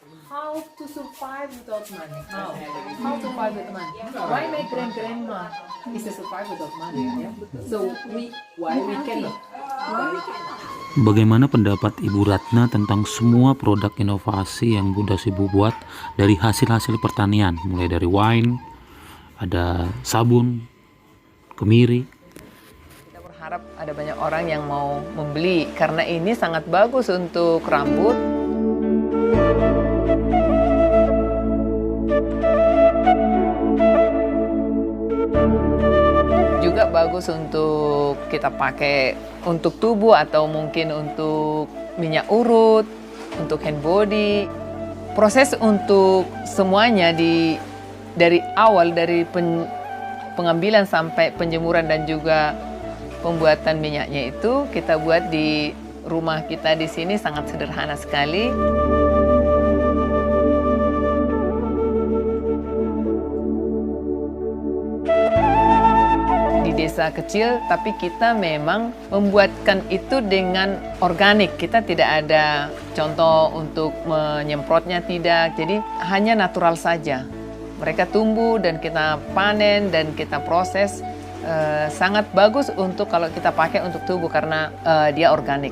How to survive without money? How to survive without money? Why my grandma is to survive without money? Yeah? So why we cannot? Bagaimana pendapat Ibu Ratna tentang semua produk inovasi yang Bunda Sibu buat dari hasil-hasil pertanian, mulai dari wine, ada sabun, kemiri. Kita berharap ada banyak orang yang mau membeli karena ini sangat bagus untuk rambut. Juga bagus untuk kita pakai untuk tubuh atau mungkin untuk minyak urut, untuk hand body. Proses untuk semuanya dari awal, dari pengambilan sampai penjemuran dan juga pembuatan minyaknya itu kita buat di rumah kita di sini sangat sederhana sekali. Desa kecil, tapi kita memang membuatkan itu dengan organik. Kita tidak ada contoh untuk menyemprotnya, tidak. Jadi hanya natural saja. Mereka tumbuh dan kita panen dan kita proses. Sangat bagus untuk kalau kita pakai untuk tubuh karena dia organik.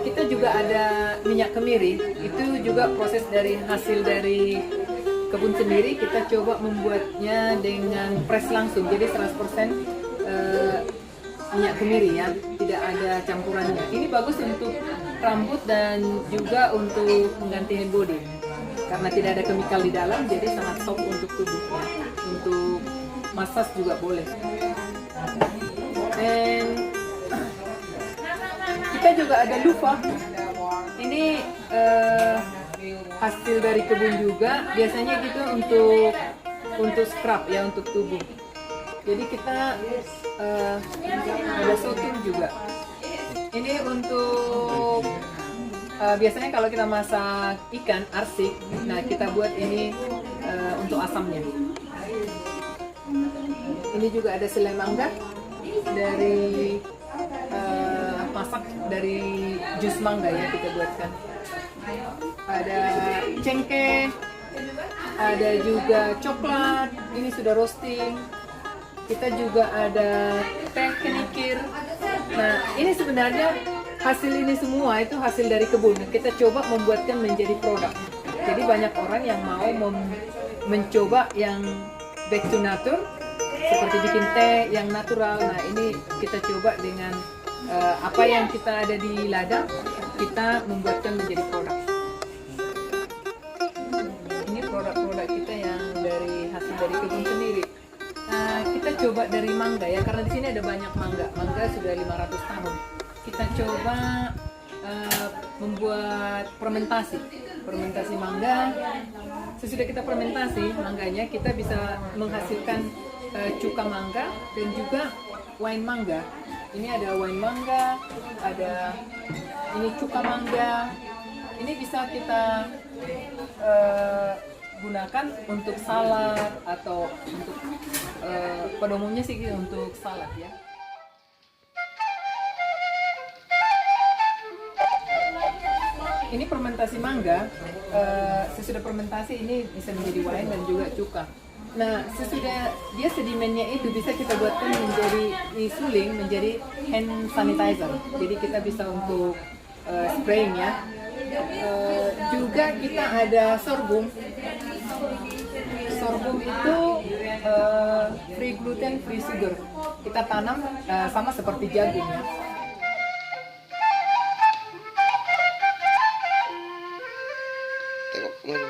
Kita juga ada minyak kemiri, itu juga proses dari hasil dari kebun sendiri. Kita coba membuatnya dengan press langsung, jadi 100% minyak kemiri ya, tidak ada campurannya. Ini bagus untuk rambut dan juga untuk mengganti hand body karena tidak ada kemikal di dalam, jadi sangat soft untuk tubuh ya. Untuk massage juga boleh. Dan kita juga ada loofah. Ini hasil dari kebun juga. Biasanya gitu untuk scrub ya, untuk tubuh. Jadi kita ada sotum juga. Ini untuk biasanya kalau kita masak ikan arsik, nah kita buat ini untuk asamnya. Ini juga ada selai mangga dari masak dari jus mangga ya, kita buatkan. Ada cengkeh, ada juga coklat, ini sudah roasting. Kita juga ada teh kenikir. Nah, ini sebenarnya hasil ini semua itu hasil dari kebun. Kita coba membuatkan menjadi produk. Jadi banyak orang yang mau mencoba yang back to nature, seperti bikin teh yang natural. Nah, ini kita coba dengan apa yang kita ada di ladang, kita membuatkan menjadi produk. Ini produk-produk kita yang dari hasil dari kebun sendiri. Kita coba dari mangga ya, karena di sini ada banyak mangga. Mangga sudah 500 tahun. Kita coba membuat fermentasi mangga. Sesudah kita fermentasi mangganya, kita bisa menghasilkan cuka mangga dan juga wine mangga. Ini ada wine mangga, ada ini cuka mangga. Ini bisa kita gunakan untuk salad atau untuk pada umumnya sih untuk salad ya. Ini fermentasi mangga. Sesudah fermentasi ini bisa menjadi wine dan juga cuka. Nah, sesudah dia sedimennya itu bisa kita buatkan menjadi disuling menjadi hand sanitizer. Jadi kita bisa untuk spraying ya. Juga kita ada sorghum. Sorghum itu free gluten, free sugar. Kita tanam sama seperti jagung ya. Tengok mana?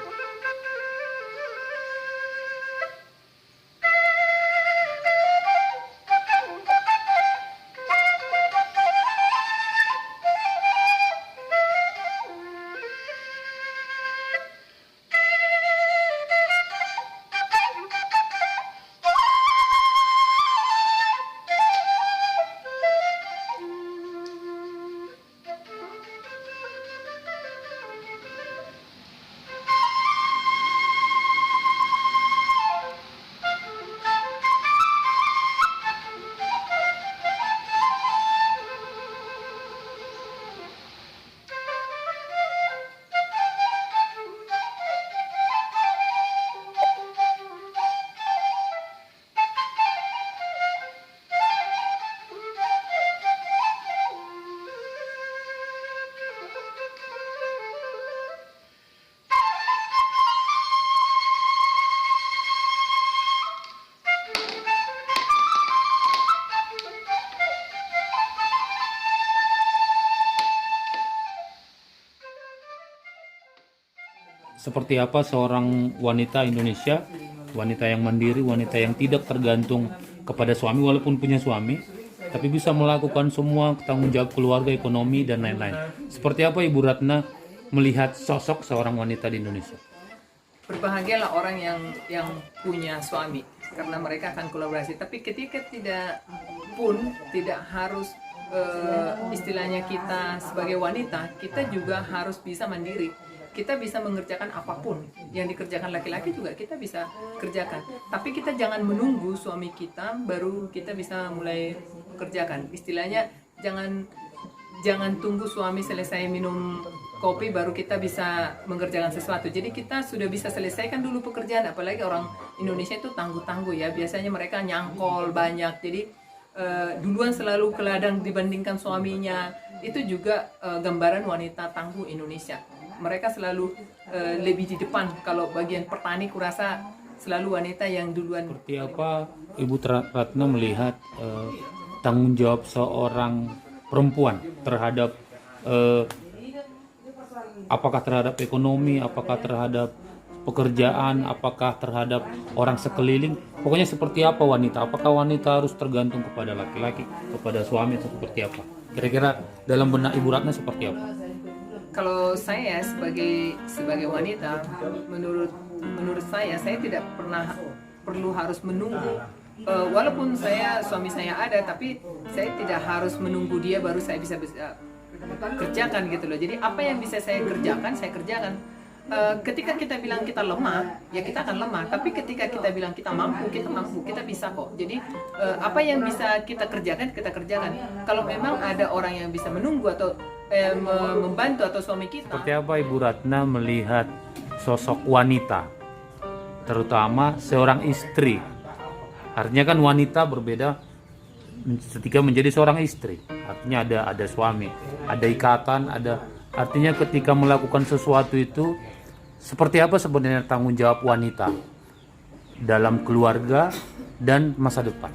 seperti apa seorang wanita Indonesia, wanita yang mandiri, wanita yang tidak tergantung kepada suami walaupun punya suami, tapi bisa melakukan semua tanggung jawab keluarga, ekonomi, dan lain-lain. Seperti apa Ibu Ratna melihat sosok seorang wanita di Indonesia? Berbahagialah orang yang punya suami, karena mereka akan kolaborasi. Tapi ketika tidak harus istilahnya kita sebagai wanita, kita juga harus bisa mandiri. Kita bisa mengerjakan apapun yang dikerjakan laki-laki juga kita bisa kerjakan. Tapi kita jangan menunggu suami kita baru kita bisa mulai kerjakan. Istilahnya jangan tunggu suami selesai minum kopi baru kita bisa mengerjakan sesuatu. Jadi kita sudah bisa selesaikan dulu pekerjaan. Apalagi orang Indonesia itu tangguh-tangguh ya. Biasanya mereka nyangkol banyak. Jadi duluan selalu ke ladang dibandingkan suaminya. Itu juga gambaran wanita tangguh Indonesia. Mereka selalu lebih di depan. Kalau bagian petani kurasa selalu wanita yang duluan. Seperti apa Ibu Ratna melihat tanggung jawab seorang perempuan terhadap apakah terhadap ekonomi, apakah terhadap pekerjaan, apakah terhadap orang sekeliling? Pokoknya seperti apa wanita? Apakah wanita harus tergantung kepada laki-laki, kepada suami, atau seperti apa? Kira-kira dalam benak Ibu Ratna seperti apa? Kalau saya sebagai wanita, menurut saya tidak pernah perlu harus menunggu. Walaupun suami saya ada, tapi saya tidak harus menunggu dia baru saya bisa kerjakan gitu loh. Jadi apa yang bisa saya kerjakan. Ketika kita bilang kita lemah, ya kita akan lemah. Tapi ketika kita bilang kita mampu, kita bisa kok. Jadi apa yang bisa kita kerjakan. Kalau memang ada orang yang bisa menunggu atau membantu atau suami kita. Seperti apa Ibu Ratna melihat sosok wanita, terutama seorang istri? Artinya kan wanita berbeda ketika menjadi seorang istri. Artinya ada suami, ada ikatan, artinya ketika melakukan sesuatu itu seperti apa sebenarnya tanggung jawab wanita dalam keluarga dan masa depan?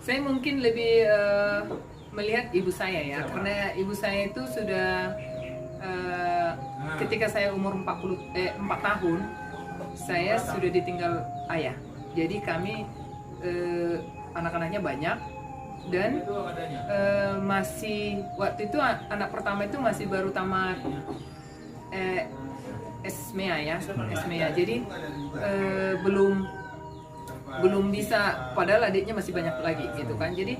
Saya mungkin lebih melihat ibu saya ya, karena ibu saya itu sudah ketika saya umur 4 tahun saya sudah ditinggal ayah. Jadi kami anak-anaknya banyak dan masih waktu itu anak pertama itu masih baru tamat SMEA. Jadi belum bisa, padahal adiknya masih banyak lagi gitu kan. Jadi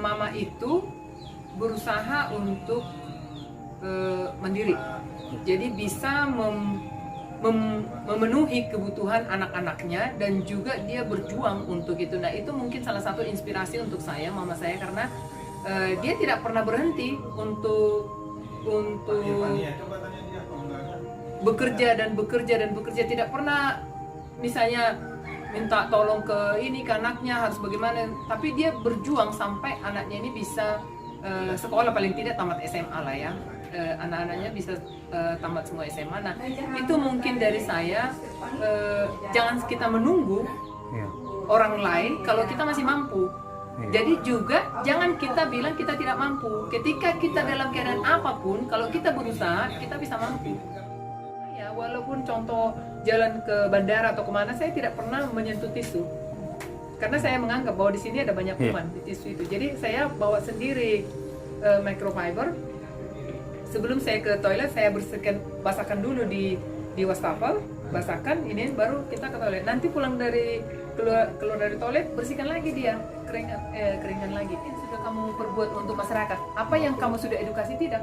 mama itu berusaha untuk mandiri. Jadi bisa memenuhi kebutuhan anak-anaknya dan juga dia berjuang untuk itu. Nah, itu mungkin salah satu inspirasi untuk saya, mama saya, karena dia tidak pernah berhenti untuk bekerja, tidak pernah misalnya minta tolong ke anaknya harus bagaimana, tapi dia berjuang sampai anaknya ini bisa sekolah, paling tidak tamat SMA lah ya. Anak-anaknya bisa tamat semua SMA. Nah, itu mungkin dari saya, jangan kita menunggu orang lain kalau kita masih mampu. Jadi juga jangan kita bilang kita tidak mampu. Ketika kita dalam keadaan apapun, kalau kita berusaha, kita bisa mampu. Ya, walaupun contoh jalan ke bandara atau kemana, saya tidak pernah menyentuh tisu. Karena saya menganggap bahwa di sini ada banyak kuman di tisu itu. Jadi saya bawa sendiri microfiber. Sebelum saya ke toilet, saya basahkan dulu di wastafel, basahkan ini baru kita ke toilet. Nanti pulang keluar dari toilet, bersihkan lagi dia, keringan lagi. Ini sudah kamu perbuat untuk masyarakat. Apa yang kamu sudah edukasi tidak?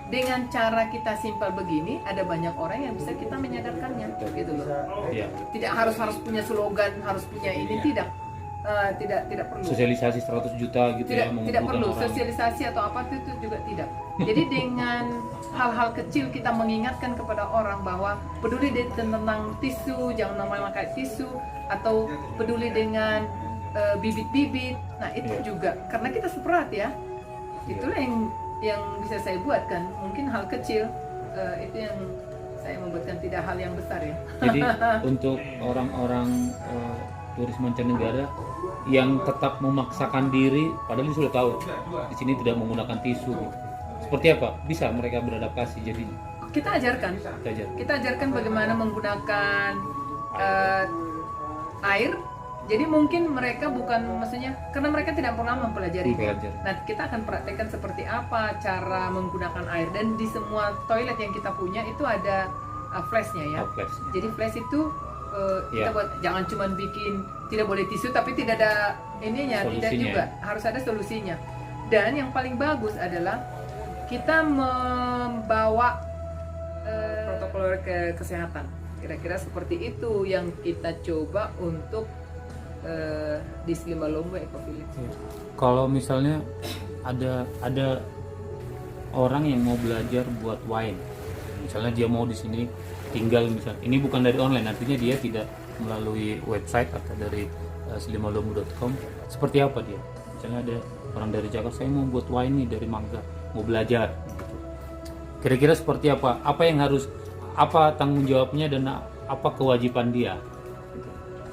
Dengan cara kita simpel begini, ada banyak orang yang bisa kita menyadarkannya, gitu loh. Tidak harus punya slogan, harus punya ini, tidak perlu. Sosialisasi 100 juta gitu tidak perlu orang. Sosialisasi atau apa itu juga tidak. Jadi dengan hal-hal kecil kita mengingatkan kepada orang bahwa peduli tentang tisu, jangan memakai tisu, atau peduli dengan bibit-bibit. Nah, itu juga karena kita seperat ya. Itulah yang bisa saya buatkan. Mungkin hal kecil itu yang saya membuatkan, tidak hal yang besar ya. Jadi untuk orang-orang turis mancanegara yang tetap memaksakan diri, padahal dia sudah tahu di sini tidak menggunakan tisu, seperti apa bisa mereka beradaptasi? Jadi kita ajarkan. Kita ajarkan bagaimana menggunakan air. Jadi mungkin mereka bukan, maksudnya karena mereka tidak pernah mempelajari. Nah, kita akan praktekkan seperti apa cara menggunakan air, dan di semua toilet yang kita punya itu ada flashnya ya. Jadi flash itu kita buat, jangan cuma bikin tidak boleh tisu tapi tidak ada ininya, tidak juga, harus ada solusinya. Dan yang paling bagus adalah kita membawa protokol kesehatan. Kira-kira seperti itu yang kita coba untuk di Selimalombo Ecovillage. Kalau misalnya ada orang yang mau belajar buat wine, misalnya dia mau di sini tinggal, misalnya ini bukan dari online, artinya dia tidak melalui website atau dari selimalombo.com, seperti apa dia? Misalnya ada orang dari Jakarta, saya mau buat wine nih dari Mangga, mau belajar gitu. Kira-kira seperti apa? Apa tanggung jawabnya dan apa kewajiban dia?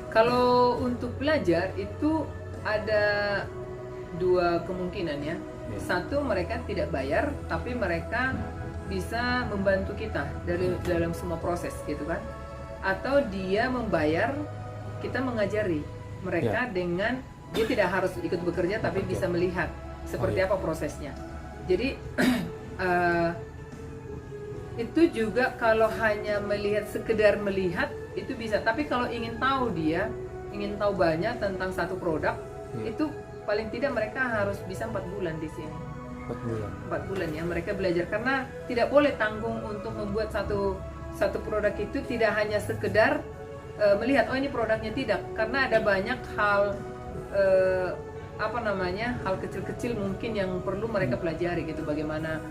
Kalau untuk belajar itu ada dua kemungkinan ya. Satu, mereka tidak bayar tapi mereka bisa membantu kita dalam semua proses gitu kan. Atau dia membayar, kita mengajari mereka dengan dia tidak harus ikut bekerja tapi bisa melihat seperti apa prosesnya. Jadi itu juga kalau hanya sekedar melihat itu bisa, tapi kalau ingin tahu banyak tentang satu produk, itu paling tidak mereka harus bisa 4 bulan di sini. 4 bulan ya mereka belajar, karena tidak boleh tanggung untuk membuat satu produk itu tidak hanya sekedar melihat ini produknya, tidak, karena ada banyak hal hal kecil-kecil mungkin yang perlu mereka pelajari gitu, bagaimana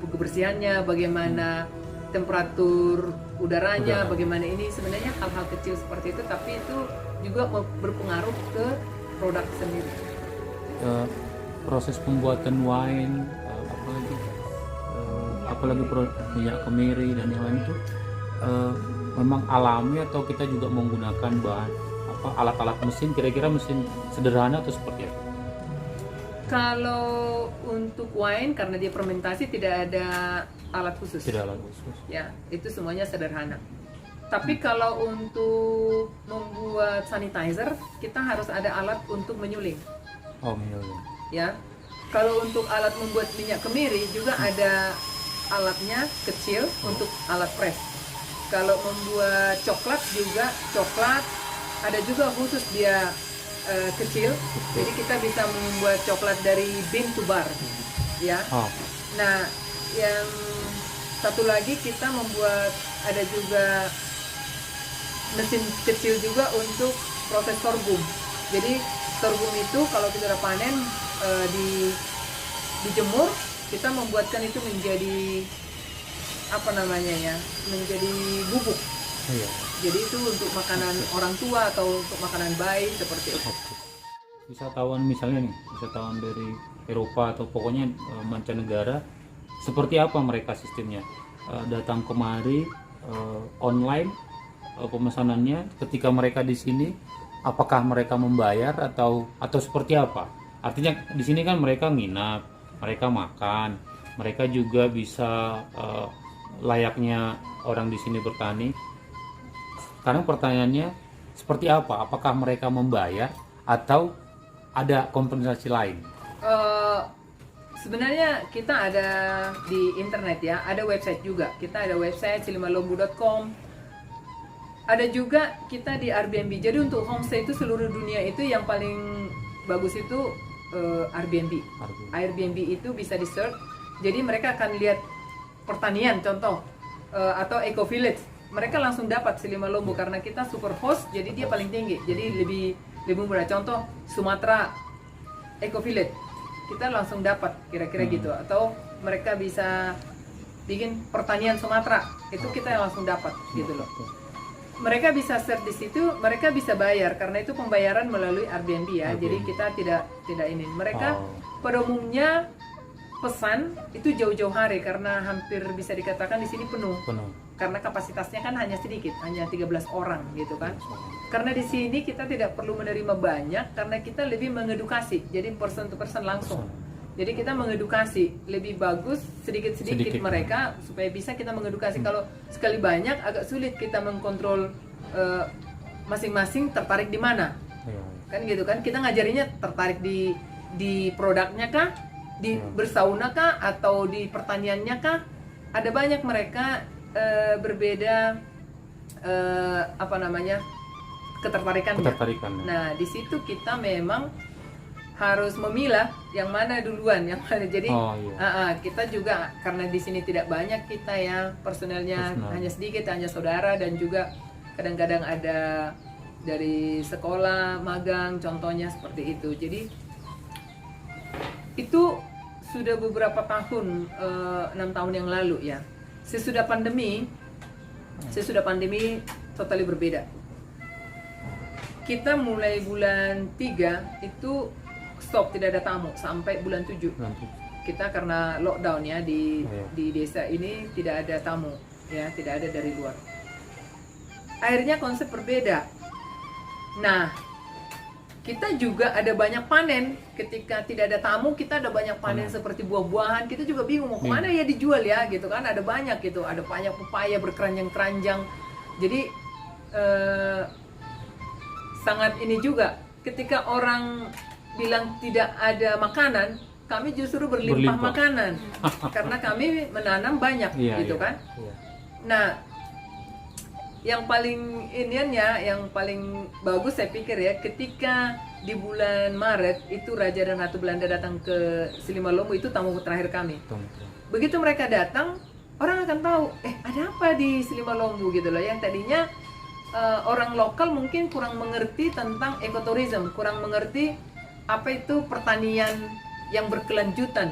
kebersihannya, bagaimana temperatur udaranya, bagaimana ini, sebenarnya hal-hal kecil seperti itu, tapi itu juga berpengaruh ke produk sendiri. Proses pembuatan wine, apalagi minyak kemiri dan yang lain itu memang alami atau kita juga menggunakan bahan alat-alat mesin, kira-kira mesin sederhana atau seperti apa? Kalau untuk wine, karena dia fermentasi, tidak ada alat khusus. Tidak alat khusus. Ya, itu semuanya sederhana. Tapi kalau untuk membuat sanitizer, kita harus ada alat untuk menyuling. Oh, menyuling. Ya. Kalau untuk alat membuat minyak kemiri juga ada alatnya kecil untuk alat press. Kalau membuat coklat juga, ada juga khusus dia kecil, jadi kita bisa membuat coklat dari bean to bar, ya. Nah, yang satu lagi kita membuat, ada juga mesin kecil juga untuk proses sorghum. Jadi sorghum itu kalau kita udah panen, dijemur, kita membuatkan itu menjadi menjadi bubuk. Jadi itu untuk makanan orang tua atau untuk makanan bayi seperti itu. Wisatawan misalnya wisatawan dari Eropa atau pokoknya mancanegara, seperti apa mereka sistemnya? Datang kemari online pemesanannya, ketika mereka di sini apakah mereka membayar atau seperti apa? Artinya di sini kan mereka nginap, mereka makan, mereka juga bisa layaknya orang di sini bertani. Sekarang pertanyaannya seperti apa? Apakah mereka membayar atau ada kompensasi lain? Sebenarnya kita ada di internet ya, ada website juga. Kita ada website selimalombo.com. Ada juga kita di Airbnb. Jadi untuk homestay itu seluruh dunia itu yang paling bagus itu Airbnb. Airbnb itu bisa di search. Jadi mereka akan lihat pertanian contoh atau Ecovillage. Mereka langsung dapat Selimalombo karena kita super host, jadi dia paling tinggi, jadi lebih mudah. Contoh Sumatera Ecovillage, kita langsung dapat kira-kira gitu. Atau mereka bisa bikin pertanian Sumatera, itu kita langsung dapat gitu loh. Mereka bisa search di situ, mereka bisa bayar karena itu pembayaran melalui Airbnb ya. Jadi kita tidak ini. Mereka pada umumnya pesan itu jauh-jauh hari karena hampir bisa dikatakan di sini penuh. Karena kapasitasnya kan hanya sedikit, hanya 13 orang gitu kan. Karena di sini kita tidak perlu menerima banyak karena kita lebih mengedukasi. Jadi person to person langsung. Jadi kita mengedukasi, lebih bagus sedikit-sedikit mereka supaya bisa kita mengedukasi. Kalau sekali banyak agak sulit kita mengkontrol masing-masing tertarik di mana. Kan gitu kan, kita ngajarinya tertarik di produknya kah, di bersauna kah, atau di pertaniannya kah. Ada banyak mereka berbeda ketertarikannya. Nah, di situ kita memang harus memilah yang mana duluan, yang mana. Jadi kita juga karena di sini tidak banyak kita ya, personelnya hanya sedikit, hanya saudara dan juga kadang-kadang ada dari sekolah magang, contohnya seperti itu. Jadi itu sudah beberapa tahun, 6 tahun yang lalu ya. Sesudah pandemi totally berbeda. Kita mulai bulan 3 itu stop, tidak ada tamu sampai bulan 7. Kita karena lockdown ya di desa ini tidak ada tamu ya, tidak ada dari luar. Akhirnya konsep berbeda. Nah, kita juga ada banyak panen. Ketika tidak ada tamu, kita ada banyak panen seperti buah-buahan. Kita juga bingung mau kemana ya dijual ya, gitu kan. Ada banyak gitu, ada banyak pepaya berkeranjang-keranjang. Jadi sangat ini juga. Ketika orang bilang tidak ada makanan, kami justru berlimpah makanan. Karena kami menanam banyak, gitu kan. Nah, yang paling yang paling bagus saya pikir ya, ketika di bulan Maret itu Raja dan Ratu Belanda datang ke Silimalomo, itu tamu terakhir kami. Begitu mereka datang, orang akan tahu, ada apa di Silimalomo gitu loh. Yang tadinya orang lokal mungkin kurang mengerti tentang ekoturism, kurang mengerti apa itu pertanian yang berkelanjutan.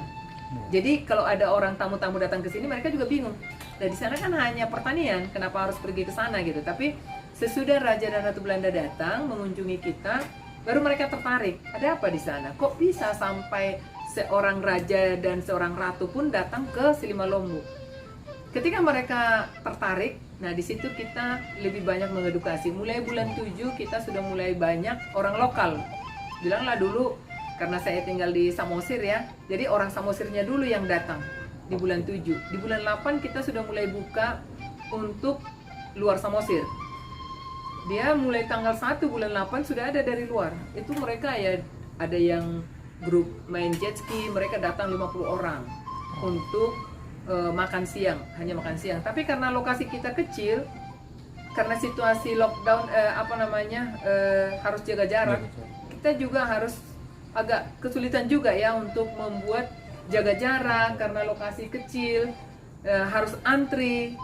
Jadi kalau ada orang tamu-tamu datang ke sini, mereka juga bingung. Nah, di sana kan hanya pertanian, kenapa harus pergi ke sana gitu. Tapi sesudah Raja dan Ratu Belanda datang mengunjungi kita, baru mereka tertarik. Ada apa di sana? Kok bisa sampai seorang raja dan seorang ratu pun datang ke Silimalomo? Ketika mereka tertarik, nah di situ kita lebih banyak mengedukasi. Mulai bulan 7 kita sudah mulai banyak orang lokal. Bilanglah dulu, karena saya tinggal di Samosir ya, jadi orang Samosirnya dulu yang datang. Di bulan 7, di bulan 8 kita sudah mulai buka untuk luar Samosir. Dia mulai tanggal 1 bulan 8 sudah ada dari luar. Itu mereka ya, ada yang grup main jet ski, mereka datang 50 orang untuk makan siang, hanya makan siang. Tapi karena lokasi kita kecil, karena situasi lockdown harus jaga jarak, kita juga harus agak kesulitan juga ya untuk membuat jaga jarak karena lokasi kecil, harus antri.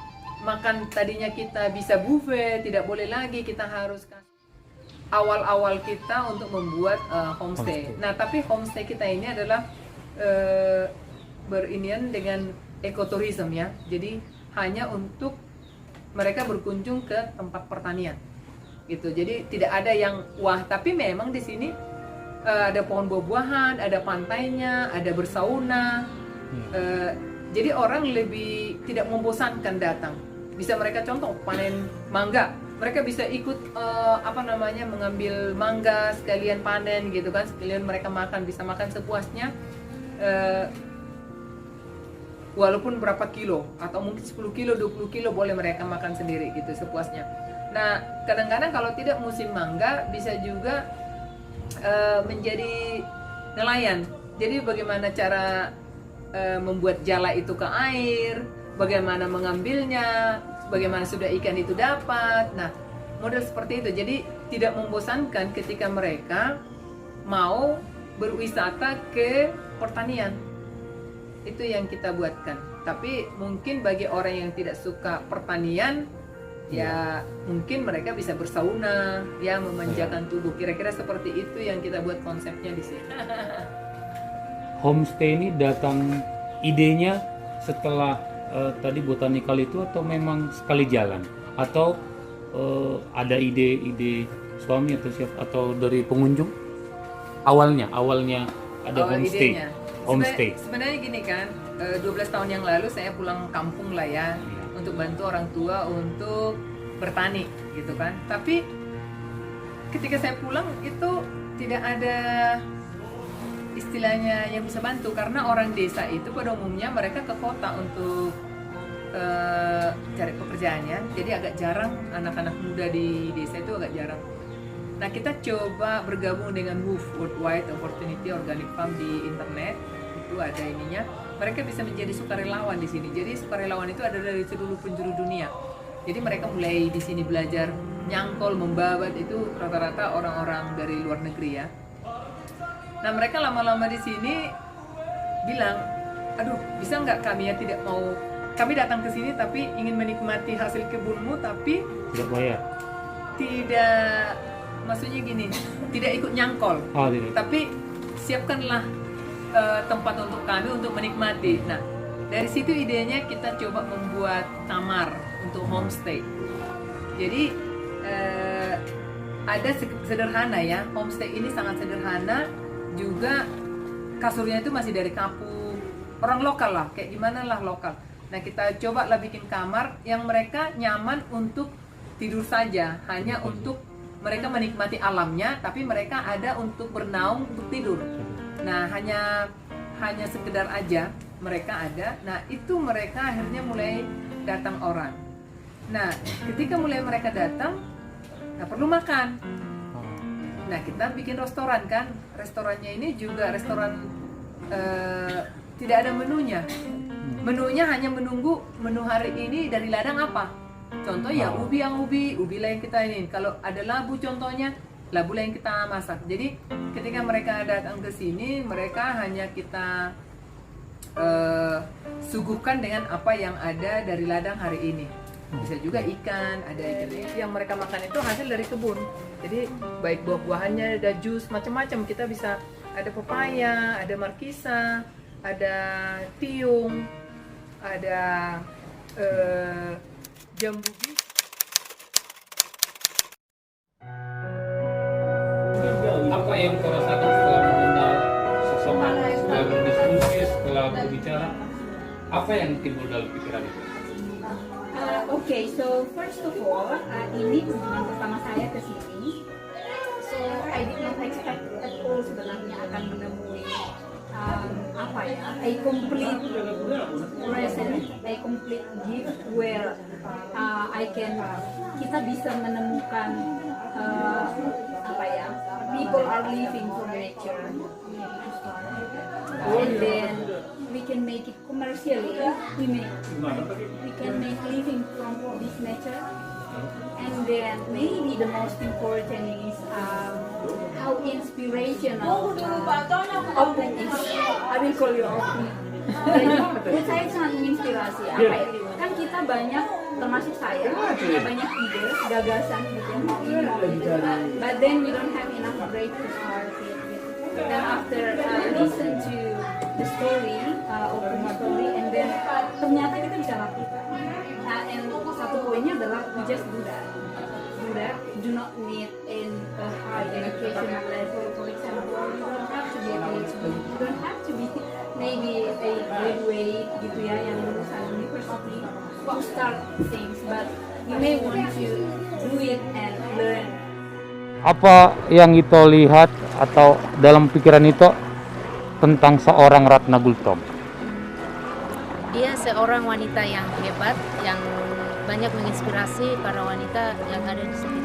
Makan tadinya kita bisa buffet, tidak boleh lagi, kita harus awal-awal kita untuk membuat homestay. Nah, tapi homestay kita ini adalah berinian dengan ekoturism ya. Jadi hanya untuk mereka berkunjung ke tempat pertanian. Gitu. Jadi tidak ada yang wah, tapi memang di sini ada pohon buah-buahan, ada pantainya, ada bersauna. Jadi orang lebih tidak membosankan datang. Bisa mereka contoh panen mangga, mereka bisa ikut mengambil mangga sekalian panen gitu kan, sekalian mereka makan, bisa makan sepuasnya. Walaupun berapa kilo atau mungkin 10 kilo, 20 kilo boleh mereka makan sendiri gitu sepuasnya. Nah, kadang-kadang kalau tidak musim mangga bisa juga menjadi nelayan. Jadi bagaimana cara membuat jala itu ke air, bagaimana mengambilnya, bagaimana sudah ikan itu dapat. Nah, model seperti itu. Jadi tidak membosankan ketika mereka mau berwisata ke pertanian. Itu yang kita buatkan. Tapi mungkin bagi orang yang tidak suka pertanian, ya mungkin mereka bisa bersauna, ya memanjakan tubuh. Kira-kira seperti itu yang kita buat konsepnya di sini. Homestay ini datang idenya setelah tadi botanikal itu, atau memang sekali jalan, atau ada ide suami atau siapa, atau dari pengunjung awalnya ada homestay. Sebenarnya gini kan, 12 tahun yang lalu saya pulang kampung lah ya, untuk bantu orang tua untuk bertani gitu kan. Tapi ketika saya pulang itu tidak ada istilahnya yang bisa bantu, karena orang desa itu pada umumnya mereka ke kota untuk cari pekerjaannya, jadi agak jarang anak-anak muda di desa itu agak jarang. Nah, kita coba bergabung dengan WOOF, Worldwide Opportunity Organic Farm di internet, itu ada ininya. Mereka bisa menjadi sukarelawan di sini. Jadi sukarelawan itu ada dari seluruh penjuru dunia. Jadi mereka mulai di sini belajar nyangkol, membabat, itu rata-rata orang-orang dari luar negeri ya. Nah, mereka lama-lama di sini bilang, aduh, bisa nggak kami ya tidak mau, kami datang ke sini tapi ingin menikmati hasil kebunmu, tapi Tidak bayar. tidak, maksudnya gini, tidak ikut nyangkol, Oh, tidak. tapi siapkanlah tempat untuk kami untuk menikmati. Nah, dari situ idenya kita coba membuat kamar untuk homestay. Jadi ada sederhana ya, homestay ini sangat sederhana, juga kasurnya itu masih dari kapuk, orang lokal lah, kayak gimana lah lokal. Nah, kita coba lah bikin kamar yang mereka nyaman untuk tidur saja, hanya untuk mereka menikmati alamnya, tapi mereka ada untuk bernaung, untuk tidur. Nah, hanya sekedar aja mereka ada. Nah, itu mereka akhirnya mulai datang orang. Nah, ketika mulai mereka datang, nah perlu makan. Nah, kita bikin restoran kan. Restorannya ini juga restoran tidak ada menunya. Menunya hanya menunggu menu hari ini dari ladang apa. Contoh ya ubi lah yang kita ini. Kalau ada labu contohnya, labu lah yang kita masak. Jadi ketika mereka datang ke sini, mereka hanya kita suguhkan dengan apa yang ada dari ladang hari ini. Bisa juga ikan, ada ikan. Yang mereka makan itu hasil dari kebun. Jadi baik buah-buahannya, ada jus, macam-macam. Kita bisa, ada pepaya, ada markisa, ada tiung, ada jambu bis. Apa yang kau rasakan setelah mengenal seseorang, setelah berdiskusi, setelah berbicara? Apa yang timbul dalam pikiran itu? Okay, so first of all, ini kunjungan pertama saya ke sini. So I did not expect at all sebenarnya akan menemui apa ya, a complete present, a complete gift where kita bisa menemukan apa ya, people are living from nature, and then we can make it commercially. We can make living from this nature, and then maybe the most important is how inspirational Opung is. I will call you Opung. Menurut saya sangat menginspirasi. Apa ya? Kan kita banyak, termasuk saya, punya banyak ide, gagasan gitu yang mau ini mau itu, but then we don't have enough break to start it. Then after listen to the story, Opung story, and then ternyata kita bisa lakukan. And satu poinnya adalah we just do that. Do not need in a high educational level. For example, you don't have to be a PhD. You don't have to be maybe a graduate gitu ya, yang lulusan university to start things, but you may want to do it and learn. Apa yang itu lihat atau dalam pikiran itu tentang seorang Ratna Gultom? Dia seorang wanita yang hebat, yang banyak menginspirasi para wanita yang ada di sekitar